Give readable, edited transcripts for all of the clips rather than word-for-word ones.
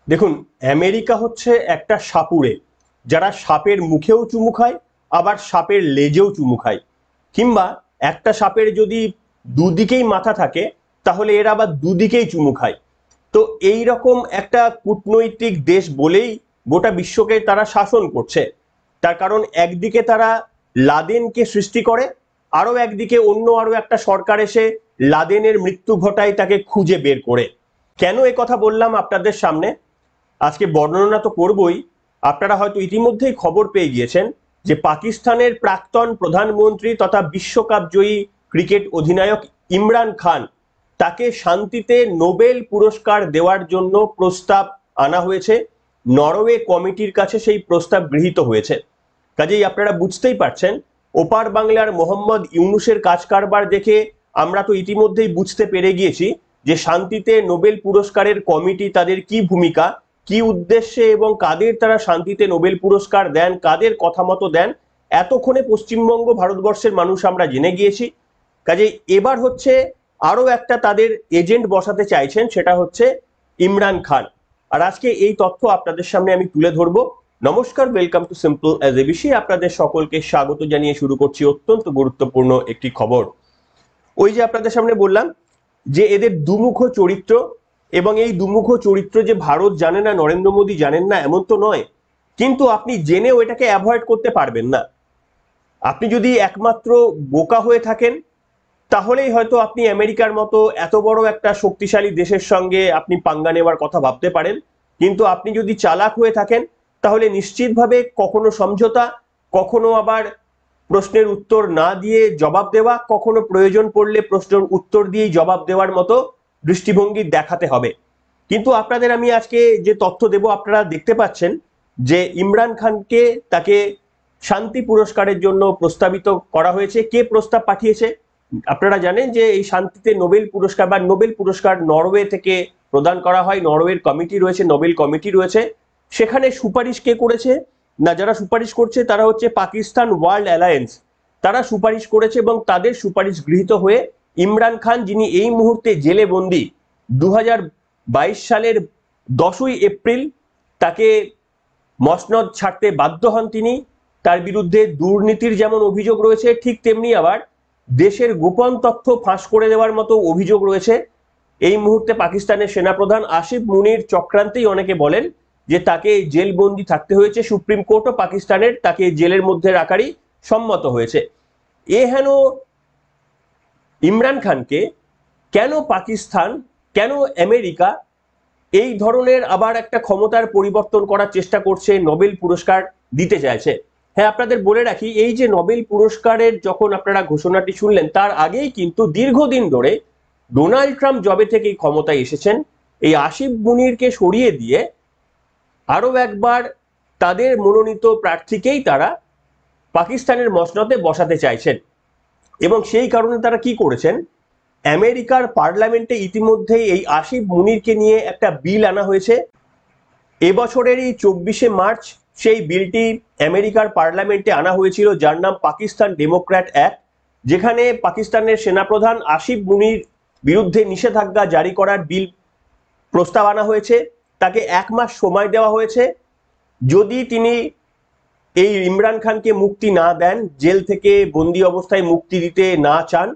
দেখুন, আমেরিকা হচ্ছে একটা সাপুড়ে, যারা সাপের মুখেও চুমু খায়, আবার সাপের লেজেও চুমু খায়। কিংবা একটা সাপের যদি দুদিকেই মাথা থাকে, তাহলে এরা আবার দুদিকেই চুমু খায়। তো এই রকম একটা কূটনৈতিক দেশ বলেই গোটা বিশ্বকে তারা শাসন করছে। তার কারণ একদিকে তারা লাদেনকে সৃষ্টি করে, আরো একদিকে অন্য আরো একটা সরকার এসে লাদেনের মৃত্যু ঘটায় তাকে খুঁজে বের করে। কেন এ কথা বললাম আপনাদের সামনে, আজকে বর্ণনা তো করবই। আপনারা হয়তো ইতিমধ্যেই খবর পেয়ে গিয়েছেন যে পাকিস্তানের প্রাক্তন প্রধানমন্ত্রী তথা বিশ্বকাপ জয়ী ক্রিকেট অধিনায়ক ইমরান খান, তাকে শান্তিতে নোবেল পুরস্কার দেওয়ার জন্য প্রস্তাব আনা হয়েছে। নরওয়ে কমিটির কাছে সেই প্রস্তাব গৃহীত হয়েছে। কাজেই আপনারা বুঝতেই পারছেন, ওপার বাংলার মোহাম্মদ ইউনুসের কাজ কারবার দেখে আমরা তো ইতিমধ্যেই বুঝতে পেরে গিয়েছি যে শান্তিতে নোবেল পুরস্কারের কমিটি তাদের কি ভূমিকা, কি উদ্দেশ্যে এবং কাদের তারা শান্তিতে নোবেল পুরস্কার দেন, কাদের কথা মতো দেন, এতক্ষণে পশ্চিমবঙ্গ ভারতবর্ষের মানুষ আমরা জেনে গিয়েছি। কাজেই এবার হচ্ছে আরো একটা তাদের এজেন্ট বসাতে চাইছেন, সেটা হচ্ছে ইমরান খান। আর আজকে এই তথ্য আপনাদের সামনে আমি তুলে ধরবো। নমস্কার, welcome to simple as ABC. আপনাদের সকলকে স্বাগত জানিয়ে শুরু করছি অত্যন্ত গুরুত্বপূর্ণ একটি খবর। ওই যে আপনাদের সামনে বললাম যে এদের দুমুখ চরিত্র, এবং এই দুমুখ চরিত্র যে ভারত জানে না, নরেন্দ্র মোদী জানেন না, এমন তো নয়। কিন্তু আপনি জেনেও এটাকে অ্যাভয়েড করতে পারবেন না। আপনি যদি একমাত্র বোকা হয়ে থাকেন, তাহলেই হয়তো আপনি আমেরিকার মতো এত বড় একটা শক্তিশালী দেশের সঙ্গে আপনি পাঙ্গা নেওয়ার কথা ভাবতে পারেন। কিন্তু আপনি যদি চালাক হয়ে থাকেন, তাহলে নিশ্চিতভাবে কখনো সমঝোতা, কখনো আবার প্রশ্নের উত্তর না দিয়ে জবাব দেওয়া, কখনো প্রয়োজন পড়লে প্রশ্নের উত্তর দিয়েই জবাব দেওয়ার মতো দৃষ্টিভঙ্গি দেখাতে হবে। কিন্তু আপনাদের আমি আজকে যে তথ্য দেব, আপনারা দেখতে পাচ্ছেন যে ইমরান খানকে তাকে শান্তি পুরস্কারের জন্য প্রস্তাবিত করা হয়েছে। কে প্রস্তাব পাঠিয়েছে? আপনারা জানেন যে এই শান্তিতে নোবেল পুরস্কার বা নোবেল পুরস্কার নরওয়ে থেকে প্রদান করা হয়। নরওয়ের কমিটি রয়েছে, নোবেল কমিটি রয়েছে। সেখানে সুপারিশ কে করেছে? না, যারা সুপারিশ করছে তারা হচ্ছে পাকিস্তান ওয়ার্ল্ড অ্যালায়েন্স। তারা সুপারিশ করেছে এবং তাদের সুপারিশ গৃহীত হয়ে ইমরান খান, যিনি এই মুহূর্তে জেলে বন্দী, 2022 সালের 10ই এপ্রিল তাকে মসনদ ছাড়তে বাধ্য হন তিনি। তার বিরুদ্ধে দুর্নীতির যেমন অভিযোগ রয়েছে, ঠিক তেমনি আবার দেশের গোপন তথ্য ফাঁস করে দেওয়ার মতো অভিযোগ রয়েছে। এই মুহূর্তে পাকিস্তানের সেনাপ্রধান আসিফ মুনির চক্রান্তেই অনেকে বলেন যে তাকে জেলবন্দি থাকতে হয়েছে। সুপ্রিম কোর্টও পাকিস্তানের তাকে জেলের মধ্যে রাখারই সম্মত হয়েছে। এ হেন ইমরান খানকে কেন পাকিস্তান, কেন আমেরিকা এই ধরনের আবার একটা ক্ষমতার পরিবর্তন করার চেষ্টা করছে, নোবেল পুরস্কার দিতে চাইছে? হ্যাঁ, আপনাদের বলে রাখি, এই যে নোবেল পুরস্কারের যখন আপনারা ঘোষণাটি শুনলেন, তার আগেই কিন্তু দীর্ঘদিন ধরে ডোনাল্ড ট্রাম্প জবে থেকে ক্ষমতায় এসেছেন, এই আসিফ মুনিরকে সরিয়ে দিয়ে আরো একবার তাদের মনোনীত প্রার্থীকেই তারা পাকিস্তানের মসনদে বসাতে চাইছেন। এবং সেই কারণে তারা কি করেছেন, আমেরিকার পার্লামেন্টে ইতিমধ্যেই এই আসিফ মুনিরকে নিয়ে একটা বিল আনা হয়েছে। এবছরেরই 24শে মার্চ সেই বিলটি আমেরিকার পার্লামেন্টে আনা হয়েছিল, যার নাম পাকিস্তান ডেমোক্র্যাট অ্যাক্ট, যেখানে পাকিস্তানের সেনাপ্রধান আসিফ মুনির বিরুদ্ধে নিষেধাজ্ঞা জারি করার বিল প্রস্তাব আনা হয়েছে। তাকে 1 মাস সময় দেওয়া হয়েছে। যদি তিনি এই ইমরান খানকে মুক্তি না দেন, জেল থেকে বন্দি অবস্থায় মুক্তি দিতে না চান,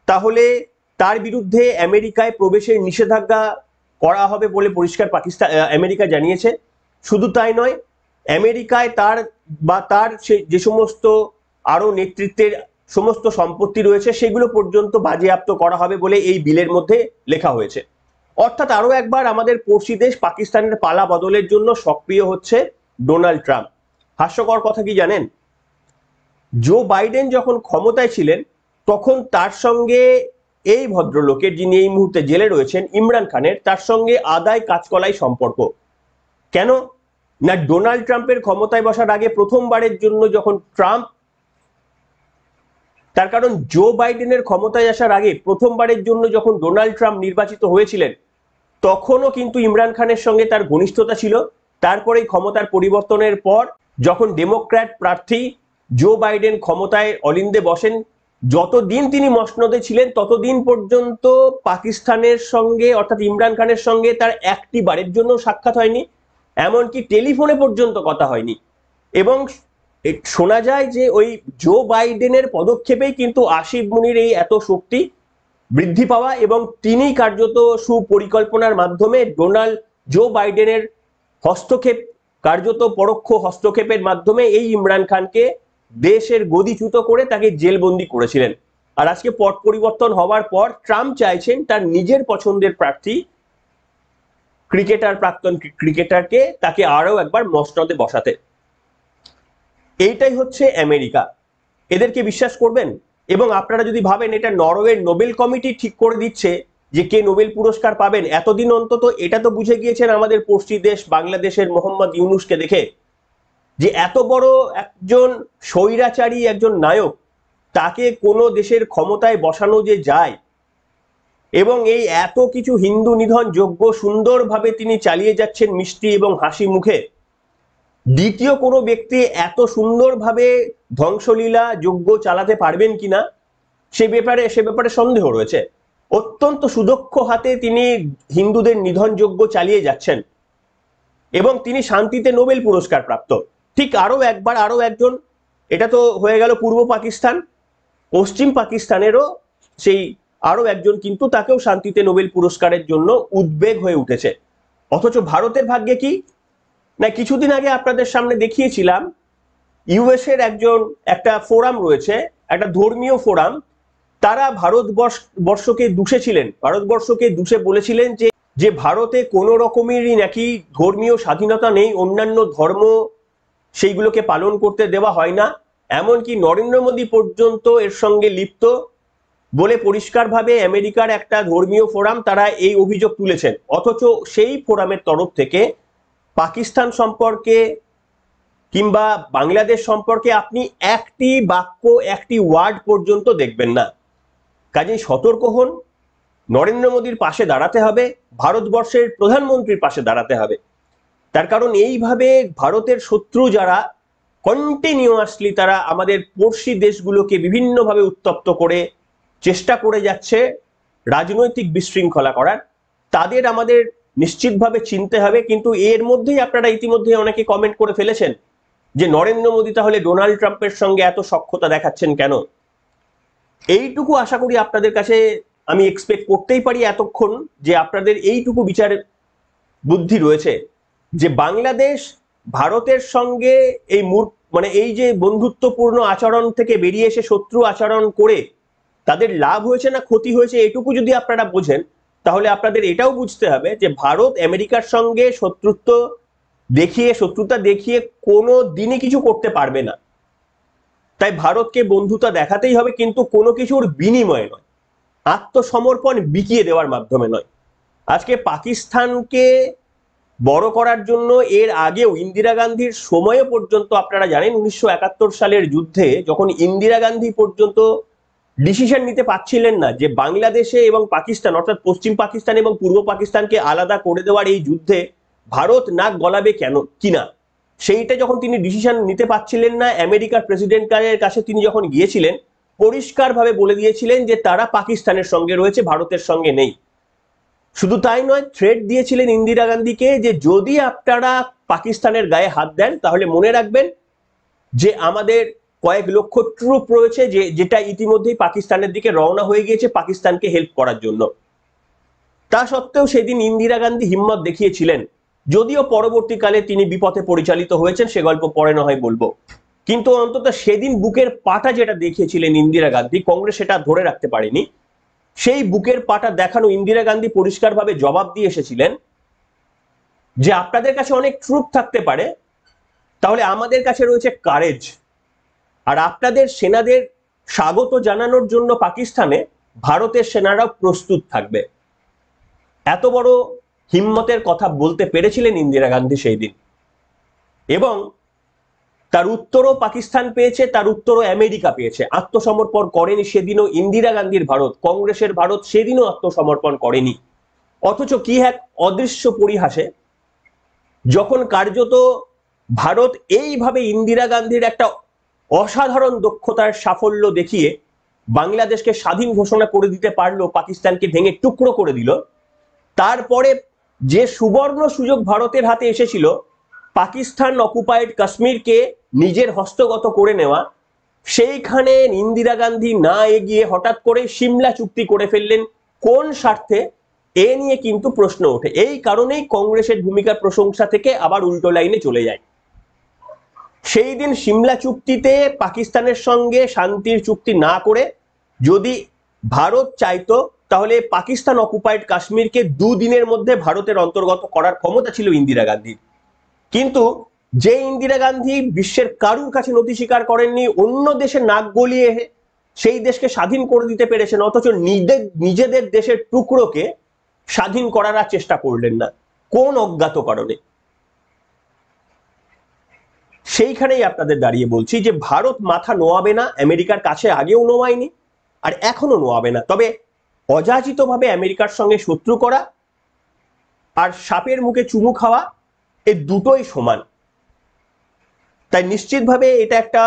তাহলে তার বিরুদ্ধে আমেরিকায় প্রবেশের নিষেধাজ্ঞা করা হবে বলে পরিষ্কার আমেরিকা জানিয়েছে। শুধু তাই নয়, আমেরিকায় তার বা তার যে সমস্ত আরো নেতৃত্বের সমস্ত সম্পত্তি রয়েছে, সেগুলো পর্যন্ত বাজেয়াপ্ত করা হবে বলে এই বিলের মধ্যে লেখা হয়েছে। অর্থাৎ আরো একবার আমাদের পড়শি দেশ পাকিস্তানের পালা বদলের জন্য সক্রিয় হচ্ছে ডোনাল্ড ট্রাম্প। হাস্যকর কথা কি জানেন, জো বাইডেন যখন ক্ষমতায় ছিলেন, তখন তার সঙ্গে এই ভদ্রলোকের, যিনি এই মুহূর্তে জেলে রয়েছেন, ইমরান খানের, তার সঙ্গে আদায় কাজকলাই সম্পর্ক। কেন না, ডোনাল্ড ট্রাম্পের ক্ষমতায় বসার আগে প্রথমবারের জন্য যখন ট্রাম্প, তার কারণ জো বাইডেনের ক্ষমতায় আসার আগে প্রথমবারের জন্য যখন ডোনাল্ড ট্রাম্প নির্বাচিত হয়েছিলেন, তখনও কিন্তু ইমরান খানের সঙ্গে তার ঘনিষ্ঠতা ছিল। তারপরে ক্ষমতার পরিবর্তনের পর যখন ডেমোক্র্যাট প্রার্থী জো বাইডেন ক্ষমতায় অলিন্দে বসেন, যতদিন তিনি মসনদে ছিলেন ততদিন পর্যন্ত পাকিস্তানের সঙ্গে, অর্থাৎ ইমরান খানের সঙ্গে তার একটি বারের জন্য সাক্ষাৎ হয়নি। এমনকি টেলিফোনে পর্যন্ত কথা হয়নি। এবং শোনা যায় যে ওই জো বাইডেনের পদক্ষেপেই কিন্তু আসিফ মুনির এই এত শক্তি বৃদ্ধি পাওয়া, এবং তিনি কার্যত সুপরিকল্পনার মাধ্যমে জো বাইডেনের হস্তক্ষেপ, কার্যত পরোক্ষ হস্তক্ষেপের মাধ্যমে এই ইমরান খানকে দেশের গদিচ্যুত করে তাকে জেলবন্দি করেছিলেন। আর আজকে পট পরিবর্তন হওয়ার পর ট্রাম্প চাইছেন তার নিজের পছন্দের প্রার্থী প্রাক্তন ক্রিকেটারকে তাকে আরো একবার মসনদে বসাতে। এইটাই হচ্ছে আমেরিকা। এদেরকে বিশ্বাস করবেন? এবং আপনারা যদি ভাবেন এটা নরওয়ের নোবেল কমিটি ঠিক করে দিচ্ছে যে কে নোবেল পুরস্কার পাবেন, এতদিন অন্তত এটা তো বুঝে গিয়েছেন আমাদের পড়শি দেশ বাংলাদেশের মোহাম্মদ ইউনূসকে দেখে, যে এত বড় একজন স্বৈরাচারী একজন নায়ক, তাকে কোনো দেশের ক্ষমতায় বসানো যে যায়, এবং এই এত কিছু হিন্দু নিধন যজ্ঞ সুন্দরভাবে তিনি চালিয়ে যাচ্ছেন মিষ্টি এবং হাসি মুখে, দ্বিতীয় কোনো ব্যক্তি এত সুন্দরভাবে ধ্বংসলীলা যজ্ঞ চালাতে পারবেন কিনা সে ব্যাপারে সন্দেহ রয়েছে। অত্যন্ত সুদক্ষ হাতে তিনি হিন্দুদের নিধন যজ্ঞ চালিয়ে যাচ্ছেন, এবং তিনি শান্তিতে নোবেল পুরস্কার প্রাপ্ত। ঠিক আরো একজন, এটা তো হয়ে গেল পূর্ব পাকিস্তান, পশ্চিম পাকিস্তানেরও সেই আরো একজন কিন্তু তাকেও শান্তিতে নোবেল পুরস্কারের জন্য উদ্বেগ হয়ে উঠেছে। অথচ ভারতের ভাগ্যে কি না, কিছুদিন আগে আপনাদের সামনে দেখিয়েছিলাম ইউএস এর একটা ফোরাম রয়েছে, একটা ধর্মীয় ফোরাম, তারা ভারতবর্ষকে দুষে বলেছিলেন যে ভারতে কোনো রকমেরই নাকি ধর্মীয় স্বাধীনতা নেই, অন্যান্য ধর্ম সেইগুলোকে পালন করতে দেওয়া হয় না, এমনকি নরেন্দ্র মোদী পর্যন্ত এর সঙ্গে লিপ্ত বলে পরিষ্কারভাবে আমেরিকার একটা ধর্মীয় ফোরাম তারা এই অভিযোগ তুলেছেন। অথচ সেই ফোরামের তরফ থেকে পাকিস্তান সম্পর্কে কিংবা বাংলাদেশ সম্পর্কে আপনি একটি বাক্য, একটি ওয়ার্ড পর্যন্ত দেখবেন না। কাজেই সতর্ক হন, নরেন্দ্র মোদীর পাশে দাঁড়াতে হবে, ভারতবর্ষের প্রধানমন্ত্রীর পাশে দাঁড়াতে হবে। তার কারণ এইভাবে ভারতের শত্রু যারা কন্টিনিউয়াসলি তারা আমাদের পড়শি দেশগুলোকে বিভিন্নভাবে উত্তপ্ত করে চেষ্টা করে যাচ্ছে রাজনৈতিক বিশৃঙ্খলা করার, তাদের আমাদের নিশ্চিতভাবে চিনতে হবে। কিন্তু এর মধ্যেই আপনারা ইতিমধ্যে অনেকে কমেন্ট করে ফেলেছেন যে নরেন্দ্র মোদী তাহলে ডোনাল্ড ট্রাম্পের সঙ্গে এত সখ্যতা দেখাচ্ছেন কেন। এইটুকু আশা করি আপনাদের কাছে আমি এক্সপেক্ট করতেই পারি এতক্ষণ, যে আপনাদের এইটুকু বিচার বুদ্ধি রয়েছে যে বাংলাদেশ ভারতের সঙ্গে এই যে বন্ধুত্বপূর্ণ আচরণ থেকে বেরিয়ে এসে শত্রু আচরণ করে তাদের লাভ হয়েছে না ক্ষতি হয়েছে, এটুকু যদি আপনারা বোঝেন তাহলে আপনাদের এটাও বুঝতে হবে যে ভারত আমেরিকার সঙ্গে শত্রুতা দেখিয়ে কোনো দিনই কিছু করতে পারবে না। তাই ভারতকে বন্ধুতা দেখাতেই হবে, কিন্তু কোনো কিছুর বিনিময়ে নয়, আত্মসমর্পণ বিকিয়ে দেওয়ার মাধ্যমে নয়। আজকে পাকিস্তানকে বড় করার জন্য এর আগেও ইন্দিরা গান্ধীর সময় পর্যন্ত আপনারা জানেন 1971 সালের যুদ্ধে যখন ইন্দিরা গান্ধী পর্যন্ত ডিসিশন নিতে পারছিলেন না যে বাংলাদেশে এবং পাকিস্তান অর্থাৎ পশ্চিম পাকিস্তান এবং পূর্ব পাকিস্তানকে আলাদা করে দেওয়ার এই যুদ্ধে ভারত নাক গলাবে কিনা, সেইটা যখন তিনি ডিসিশন নিতে পারছিলেন না, আমেরিকার প্রেসিডেন্টের কাছে তিনি যখন গিয়েছিলেন পরিষ্কারভাবে বলে দিয়েছিলেন যে তারা পাকিস্তানের সঙ্গে রয়েছে, ভারতের সঙ্গে নেই। শুধু তাই নয়, থ্রেট দিয়েছিলেন ইন্দিরা গান্ধীকে যে যদি আপনারা পাকিস্তানের গায়ে হাত দেন তাহলে মনে রাখবেন যে আমাদের কয়েক লক্ষ ট্রুপ রয়েছে যেটা ইতিমধ্যেই পাকিস্তানের দিকে রওনা হয়ে গিয়েছে পাকিস্তানকে হেল্প করার জন্য। তা সত্ত্বেও সেদিন ইন্দিরা গান্ধী হিম্মত দেখিয়েছিলেন, যদিও পরবর্তীকালে তিনি বিপথে পরিচালিত হয়েছেন, সে গল্প পরে না হয় বলবো, কিন্তু অন্তত সেদিন বুকের পাটা যেটা দেখিয়েছিলেন ইন্দিরা গান্ধী, কংগ্রেস সেটা ধরে রাখতে পারেনি। সেই বুকের পাটা দেখানো ইন্দিরা গান্ধী পরিষ্কারভাবে জবাব দিয়ে এসেছিলেন যে আপনাদের কাছে অনেক ট্রুপ থাকতে পারে, তাহলে আমাদের কাছে রয়েছে কারেজ, আর আপনাদের সেনাদের স্বাগত জানানোর জন্য পাকিস্তানে ভারতের সেনারাও প্রস্তুত থাকবে। এত বড় হিম্মতের কথা বলতে পেরেছিলেন ইন্দিরা গান্ধী সেই দিন, এবং তার উত্তরও পাকিস্তান পেয়েছে, তার উত্তরও আমেরিকা পেয়েছে। আত্মসমর্পণ করেনি সেদিনও ইন্দিরা গান্ধীর ভারত, কংগ্রেসের ভারত সেদিনও আত্মসমর্পণ করেনি। অথচ কি এক অদৃশ্য পরিহাসে যখন কার্যত ভারত এইভাবে ইন্দিরা গান্ধীর একটা অসাধারণ দক্ষতার সাফল্য দেখিয়ে বাংলাদেশকে স্বাধীন ঘোষণা করে দিতে পারলো, পাকিস্তানকে ভেঙে টুকরো করে দিল, তারপরে যে সুবর্ণ সুযোগ ভারতের হাতে এসেছিল পাকিস্তান অকুপাইড কাশ্মীরকে নিজের হস্তগত করে নেওয়া, সেইখানে ইন্দিরা গান্ধী না এগিয়ে হঠাৎ করে সিমলা চুক্তি করে ফেললেন। কোন স্বার্থে? এ নিয়ে কিন্তু প্রশ্ন ওঠে। এই কারণেই কংগ্রেসের ভূমিকার প্রশংসা থেকে আবার উল্টো লাইনে চলে যায়। সেই দিন সিমলা চুক্তিতে পাকিস্তানের সঙ্গে শান্তির চুক্তি না করে যদি ভারত চাইতো তাহলে পাকিস্তান অকুপাইড কাশ্মীরকে দুদিনের মধ্যে ভারতের অন্তর্গত করার ক্ষমতা ছিল ইন্দিরা গান্ধীর। কিন্তু যে ইন্দিরা গান্ধী বিশ্বের কারুর কাছে নথি স্বীকার করেননি, অন্য দেশে নাক গলিয়ে সেই দেশকে স্বাধীন করে দিতে পেরেছেন, অথচ নিজেদের দেশের টুকরোকে স্বাধীন করার চেষ্টা করলেন না। কোন অজ্ঞাত কারণে? সেইখানেই আপনাদের দাঁড়িয়ে বলছি যে ভারত মাথা নোয়াবে না, আমেরিকার কাছে আগেও নোয়ায়নি আর এখনো নোয়াবে না। তবে অযাচিতভাবে আমেরিকার সঙ্গে শত্রু করা আর সাপের মুখে চুমু খাওয়া, এই দুটোই সমান। তাই নিশ্চিতভাবে এটা একটা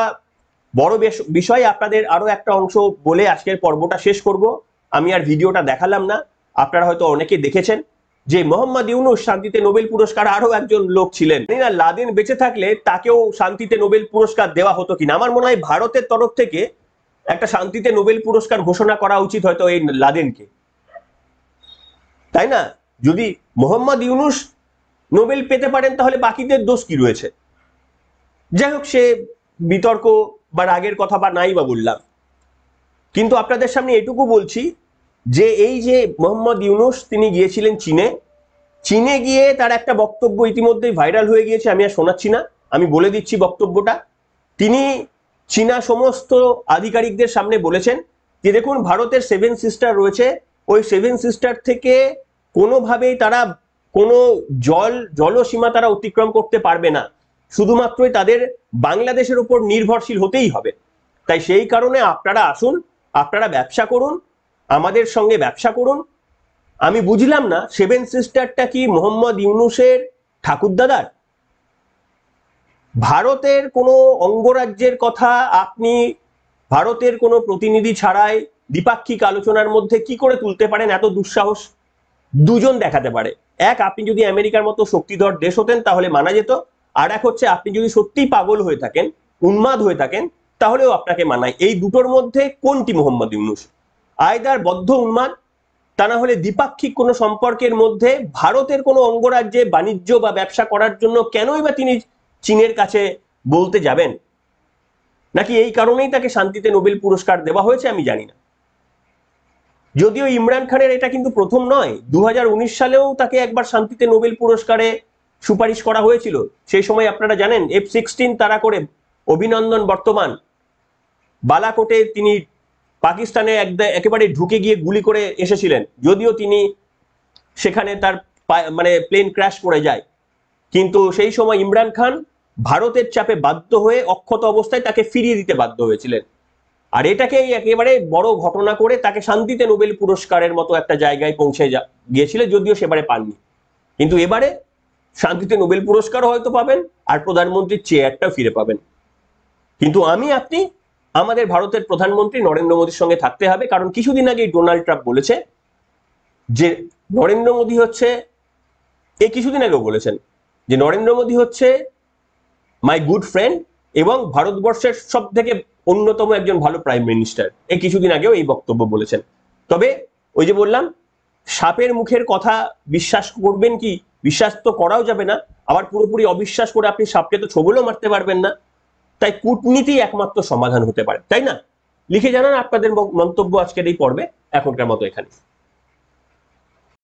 বড় বিষয়। আপনাদের আরো একটা অংশ বলে আজকের পর্বটা শেষ করব। আমি আর ভিডিওটা দেখালাম না, আপনারা হয়তো অনেকে দেখেছেন যে মোহাম্মদ ইউনূস শান্তিতে নোবেল পুরস্কার, আরো একজন লোক ছিলেন, লাদেন বেঁচে থাকলে তাকেও শান্তিতে নোবেল পুরস্কার দেওয়া হতো কিনা। আমার মনে হয় ভারতের তরফ থেকে একটা শান্তিতে নোবেল পুরস্কার ঘোষণা করা উচিত হয়তো এই লাদেনকে, তাই না? যদি মোহাম্মদ ইউনূস নোবেল পেতে পারেন তাহলে বাকিদের দোষ কি রয়েছে? যাই হোক, সে বিতর্ক বা রাগের কথা বা নাই বা বললাম। কিন্তু আপনাদের সামনে এটুকু বলছি যে এই যে মোহাম্মদ ইউনূস তিনি গিয়েছিলেন চীনে গিয়ে তার একটা বক্তব্য ইতিমধ্যেই ভাইরাল হয়ে গিয়েছে, আমি আর শোনাচ্ছি না, আমি বলে দিচ্ছি বক্তব্যটা। তিনি চীনা সমস্ত আধিকারিকদের সামনে বলেছেন যে দেখুন, ভারতের 7 সিস্টার রয়েছে, ওই 7 সিস্টার থেকে কোনোভাবেই তারা কোনো জলসীমা তারা অতিক্রম করতে পারবে না, শুধুমাত্রই তাদের বাংলাদেশের উপর নির্ভরশীল হতেই হবে। তাই সেই কারণে আপনারা আসুন, আপনারা ব্যবসা করুন, আমাদের সঙ্গে ব্যবসা করুন। আমি বুঝলাম না 7 সিস্টারটা কি মোহাম্মদ ইউনূসের ঠাকুরদাদার? ভারতের কোনো অঙ্গরাজ্যের কথা আপনি ভারতের কোনো প্রতিনিধি ছাড়াই দ্বিপাক্ষিক আলোচনার মধ্যে কি করে তুলতে পারেন? এত দুঃসাহস দুজন দেখাতে পারে। এক, আপনি যদি আমেরিকার মতো শক্তিধর দেশ হতেন তাহলে মানা যেত, আর এক হচ্ছে আপনি যদি সত্যিই পাগল হয়ে থাকেন, উন্মাদ হয়ে থাকেন, তাহলেও আপনাকে মানায়। এই দুটোর মধ্যে কোনটি মোহাম্মদ ইউনূস? আয়দার বদ্ধ উন্মাদ, তা না হলে দ্বিপাক্ষিক কোনো সম্পর্কের মধ্যে ভারতের কোনো অঙ্গরাজ্যে বাণিজ্য বা ব্যবসা করার জন্য কেনই বা তিনি চীনের কাছে বলতে যাবেন? নাকি এই কারণেই তাকে শান্তিতে নোবেল পুরস্কার দেওয়া হয়েছে? আমি জানি না। যদিও ইমরান খানের এটা কিন্তু প্রথম নয়, 2019 সালেও তাকে একবার শান্তিতে নোবেল পুরস্কারে সুপারিশ করা হয়েছিল। সেই সময় আপনারা জানেন F-16 তারা করে অভিনন্দন বর্তমান বালাকোটে তিনি পাকিস্তানে একেবারে ঢুকে গিয়ে গুলি করে এসেছিলেন, যদিও তিনি সেখানে তার মানে প্লেন ক্র্যাশ করে যায়। কিন্তু সেই সময় ইমরান খান ভারতের চাপে বাধ্য হয়ে অক্ষত অবস্থায় তাকে ফিরিয়ে দিতে বাধ্য হয়েছিলেন। আর এটাকে একেবারে বড় ঘটনা করে তাকে শান্তিতে নোবেল পুরস্কারের মতো একটা জায়গায় পৌঁছে গিয়েছিলেন, যদিও সেবারে পাননি। কিন্তু এবারে শান্তিতে নোবেল পুরস্কার হয়তো পাবেন আর প্রধানমন্ত্রীর চেয়ারটাও ফিরে পাবেন। কিন্তু আপনি আমাদের ভারতের প্রধানমন্ত্রী নরেন্দ্র মোদীর সঙ্গে থাকতে হবে, কারণ কিছুদিন আগে ডোনাল্ড ট্রাম্প বলেছে যে নরেন্দ্র মোদী হচ্ছে, কিছুদিন আগেও বলেছেন যে নরেন্দ্র মোদী হচ্ছে মাই গুড ফ্রেন্ড এবং ভারতবর্ষের সব থেকে অন্যতম একজন ভালো প্রাইম মিনিস্টার। কিছুদিন আগেও এই বক্তব্য বলেছেন। তবে ওই যে বললাম, সাপের মুখের কথা বিশ্বাস করবেন কি? বিশ্বাস তো করাও যাবে না, আবার পুরোপুরি অবিশ্বাস করে আপনি সাপকে তো ছোবলও মারতে পারবেন না। তাই কূটনীতি একমাত্র সমাধান হতে পারে, তাই না? লিখে জানান আপনাদের মন্তব্য আজকের এই পর্বে। এখনকার মতো এখানে।